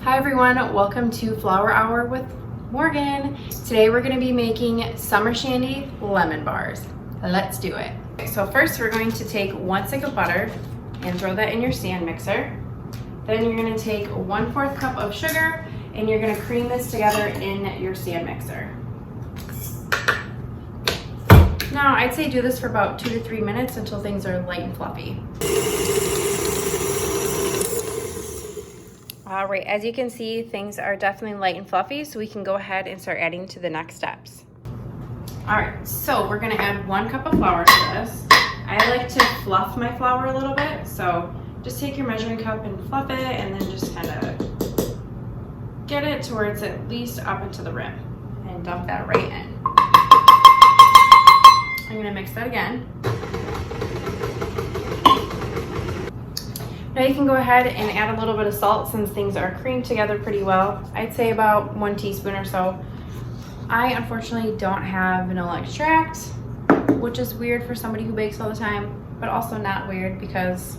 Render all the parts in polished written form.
Hi everyone, welcome to Flower Hour with Morgan. Today we're going to be making summer shandy lemon bars. Let's do it. So first we're going to take 1 stick of butter and throw that in your stand mixer. Then you're going to take 1/4 cup of sugar and you're going to cream this together in your stand mixer. Now I'd say do this for about 2 to 3 minutes until things are light and fluffy. All right, as you can see, things are definitely light and fluffy, so we can go ahead and start adding to the next steps. All right, so we're gonna add 1 cup of flour to this. I like to fluff my flour a little bit, so just take your measuring cup and fluff it, and then just kind of get it to where it's at least up into the rim, and dump that right in. I'm gonna mix that again. Now you can go ahead and add a little bit of salt since things are creamed together pretty well. I'd say about 1 teaspoon or so. I unfortunately don't have vanilla extract, which is weird for somebody who bakes all the time, but also not weird because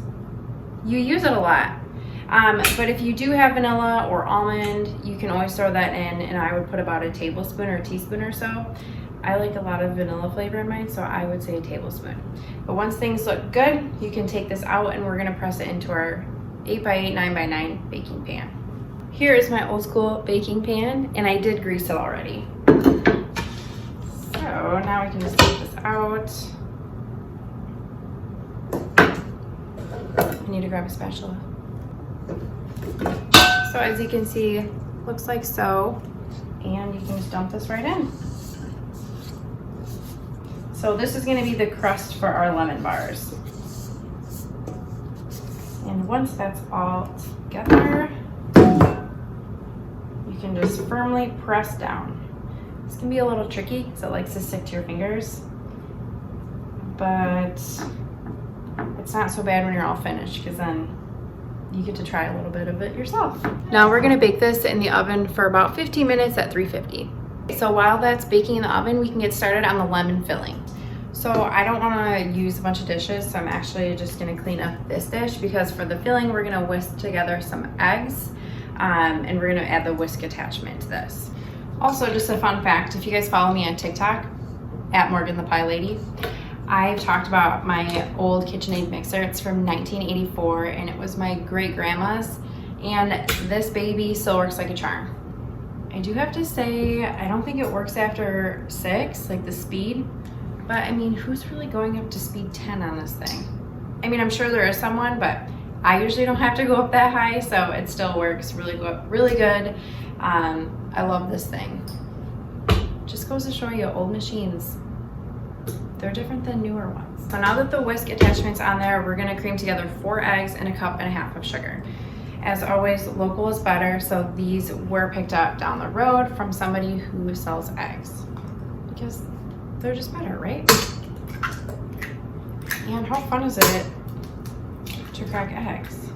you use it a lot. But if you do have vanilla or almond, you can always throw that in, and I would put about a tablespoon or a teaspoon or so. I like a lot of vanilla flavor in mine, so I would say a tablespoon. But once things look good, you can take this out and we're gonna press it into our 8x8, 9x9 baking pan. Here is my old school baking pan, and I did grease it already. So now we can just take this out. I need to grab a spatula. So as you can see, looks like so, and you can just dump this right in. So this is going to be the crust for our lemon bars. And once that's all together, you can just firmly press down. This can be a little tricky because it likes to stick to your fingers, but it's not so bad when you're all finished because then you get to try a little bit of it yourself. Now we're going to bake this in the oven for about 15 minutes at 350. So while that's baking in the oven, we can get started on the lemon filling. So I don't want to use a bunch of dishes, so I'm actually just going to clean up this dish because for the filling we're going to whisk together some eggs, and we're going to add the whisk attachment to this. Also, just a fun fact, if you guys follow me on TikTok, at Morgan the Pie Lady, I've talked about my old KitchenAid mixer. It's from 1984 and it was my great grandma's, and this baby still works like a charm. I do have to say, I don't think it works after 6, like the speed. But I mean, who's really going up to speed 10 on this thing? I mean, I'm sure there is someone, but I usually don't have to go up that high, so it still works really good. I love this thing. Just goes to show you, old machines, they're different than newer ones. So now that the whisk attachment's on there, we're gonna cream together 4 eggs and 1.5 cups of sugar. As always, local is better, so these were picked up down the road from somebody who sells eggs because they're just better, right? And how fun is it to crack eggs?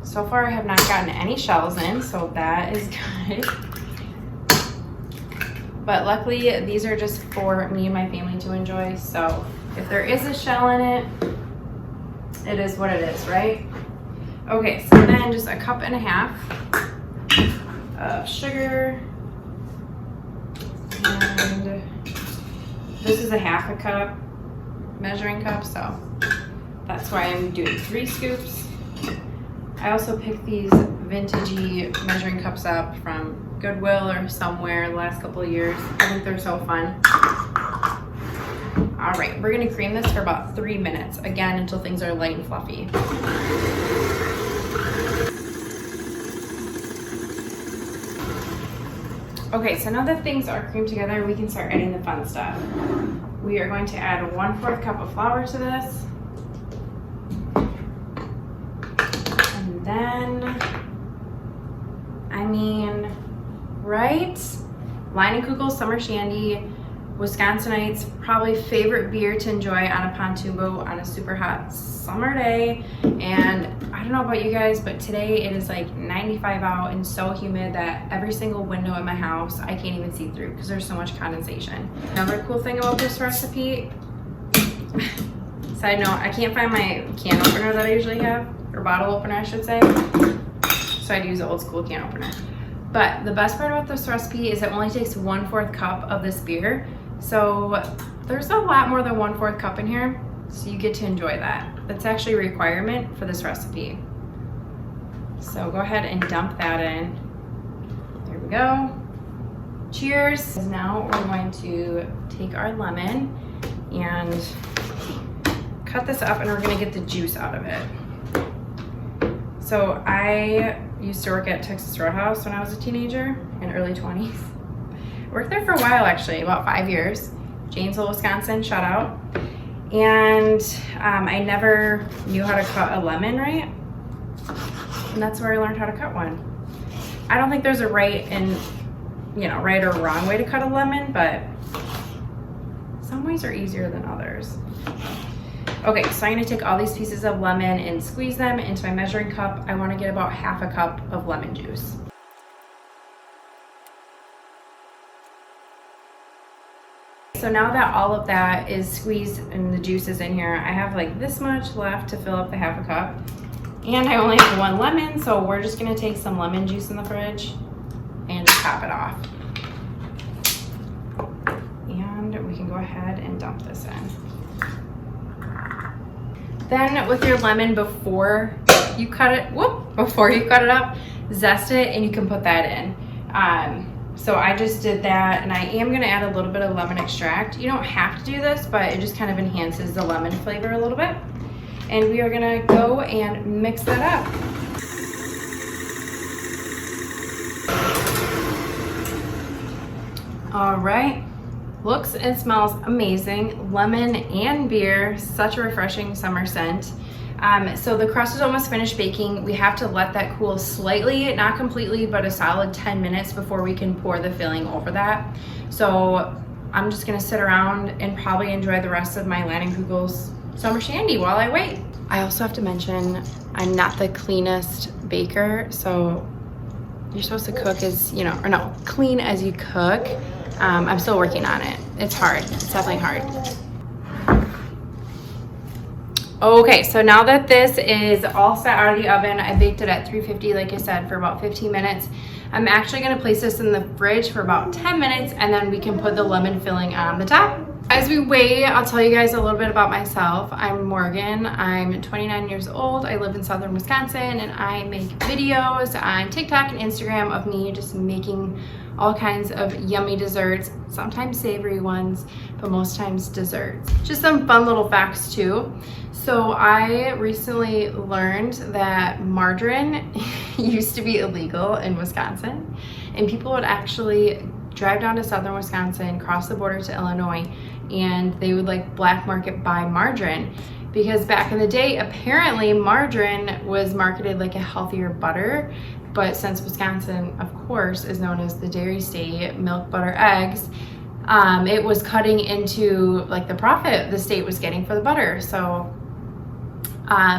So far I have not gotten any shells in, so that is good. But luckily these are just for me and my family to enjoy, so if there is a shell in it, it is what it is, right? Okay, so then just 1.5 cups of sugar, and this is a 1/2 cup measuring cup, so that's why I'm doing 3 scoops. I also picked these vintagey measuring cups up from Goodwill or somewhere the last couple of years. I think they're so fun. All right, we're gonna cream this for about 3 minutes, again, until things are light and fluffy. Okay, so now that things are creamed together, we can start adding the fun stuff. We are going to add 1/4 cup of flour to this. And then, I mean, right? Leinenkugel Summer Shandy, Wisconsinites' probably favorite beer to enjoy on a pontoon boat on a super hot summer day. And I don't know about you guys, but today it is like 95 out and so humid that every single window in my house I can't even see through because there's so much condensation. Another cool thing about this recipe, side note, I can't find my can opener that I usually have, or bottle opener I should say. so I'd use the old school can opener. But the best part about this recipe is it only takes 1/4 cup of this beer. So there's a lot more than 1/4 cup in here. So you get to enjoy that. That's actually a requirement for this recipe. So go ahead and dump that in. There we go. Cheers. Now we're going to take our lemon and cut this up, and we're gonna get the juice out of it. So I used to work at Texas Roadhouse when I was a teenager in early 20s. Worked there for a while actually, about 5 years. Janesville, Wisconsin, shout out. And I never knew how to cut a lemon right. And that's where I learned how to cut one. I don't think there's a right or wrong way to cut a lemon, but some ways are easier than others. Okay, so I'm gonna take all these pieces of lemon and squeeze them into my measuring cup. I wanna get about 1/2 cup of lemon juice. So now that all of that is squeezed and the juice is in here, I have like this much left to fill up the 1/2 cup. And I only have 1 lemon, so we're just gonna take some lemon juice in the fridge and just top it off. And we can go ahead and dump this in. Then with your lemon, before you cut it up, zest it and you can put that in. So I just did that, and I am gonna add a little bit of lemon extract. You don't have to do this, but it just kind of enhances the lemon flavor a little bit. And we are gonna go and mix that up. All right, looks and smells amazing. Lemon and beer, such a refreshing summer scent. So the crust is almost finished baking. We have to let that cool slightly, not completely, but a solid 10 minutes before we can pour the filling over that. So I'm just gonna sit around and probably enjoy the rest of my Leinenkugel's summer shandy while I wait. I also have to mention, I'm not the cleanest baker, so you're supposed to cook as, clean as you cook. I'm still working on it. It's hard, it's definitely hard. Okay, so now that this is all set out of the oven, I baked it at 350, like I said, for about 15 minutes. I'm actually gonna place this in the fridge for about 10 minutes, and then we can put the lemon filling on the top. As we wait, I'll tell you guys a little bit about myself. I'm Morgan, I'm 29 years old, I live in southern Wisconsin, and I make videos on TikTok and Instagram of me just making all kinds of yummy desserts, sometimes savory ones, but most times desserts. Just some fun little facts too. So I recently learned that margarine used to be illegal in Wisconsin, and people would actually drive down to southern Wisconsin, cross the border to Illinois, and they would like black market buy margarine, because back in the day, apparently margarine was marketed like a healthier butter. But since Wisconsin, of course, is known as the dairy state, milk, butter, eggs, it was cutting into like the profit the state was getting for the butter. So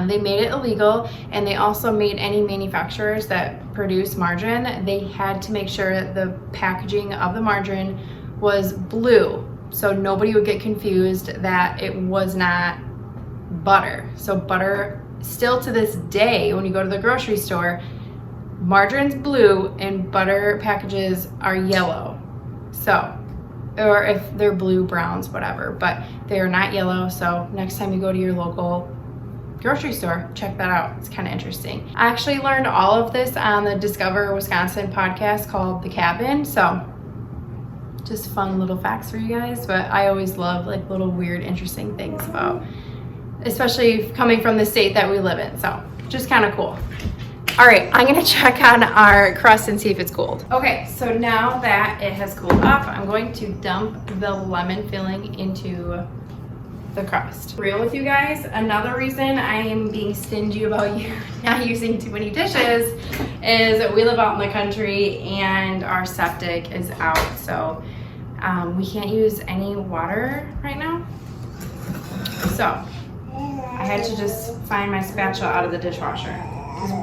they made it illegal, and they also made any manufacturers that produce margarine, they had to make sure the packaging of the margarine was blue, so nobody would get confused that it was not butter. So butter, still to this day, when you go to the grocery store, margarine's blue and butter packages are yellow. So, or if they're blue, browns, whatever, but they are not yellow. So next time you go to your local grocery store, check that out. It's kind of interesting. I actually learned all of this on the Discover Wisconsin podcast called The Cabin. So just fun little facts for you guys, but I always love like little weird, interesting things about, especially coming from the state that we live in. So just kind of cool. All right, I'm gonna check on our crust and see if it's cooled. Okay, so now that it has cooled up, I'm going to dump the lemon filling into the crust. Real with you guys, another reason I am being stingy about you not using too many dishes is we live out in the country and our septic is out, so we can't use any water right now. So I had to just find my spatula out of the dishwasher.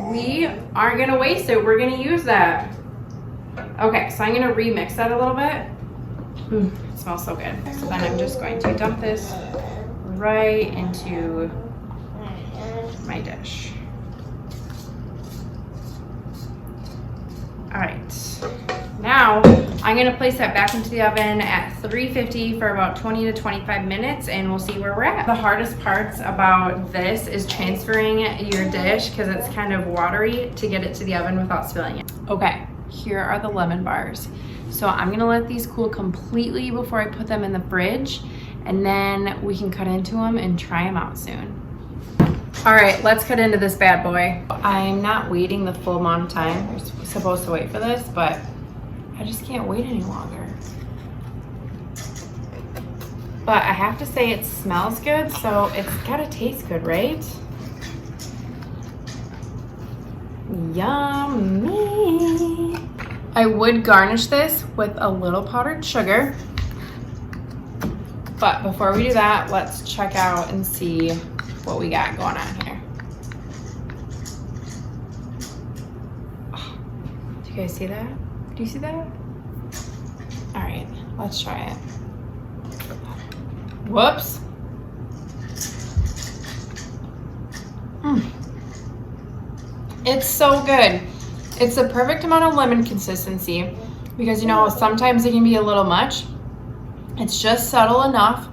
We aren't gonna waste it, we're gonna use that. Okay, so I'm gonna remix that a little bit. It smells so good. So then I'm just going to dump this right into my dish. All right, now I'm gonna place that back into the oven at 350 for about 20 to 25 minutes and we'll see where we're at. The hardest parts about this is transferring your dish because it's kind of watery to get it to the oven without spilling it. Okay, here are the lemon bars. So I'm gonna let these cool completely before I put them in the fridge, and then we can cut into them and try them out soon. All right, let's cut into this bad boy. I'm not waiting the full amount of time. You're supposed to wait for this, but I just can't wait any longer. But I have to say it smells good, so it's gotta taste good, right? Yummy. I would garnish this with a little powdered sugar. But before we do that, let's check out and see what we got going on here. Oh, do you guys see that? Do you see that? All right, let's try it. Whoops. It's so good. It's the perfect amount of lemon consistency because, you know, sometimes it can be a little much. It's just subtle enough.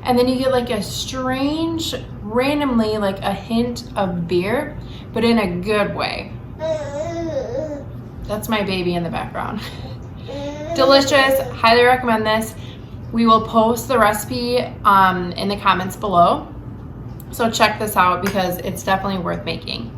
And then you get like a strange, randomly like a hint of beer, but in a good way. That's my baby in the background. Delicious, highly recommend this. We will post the recipe in the comments below. So check this out because it's definitely worth making.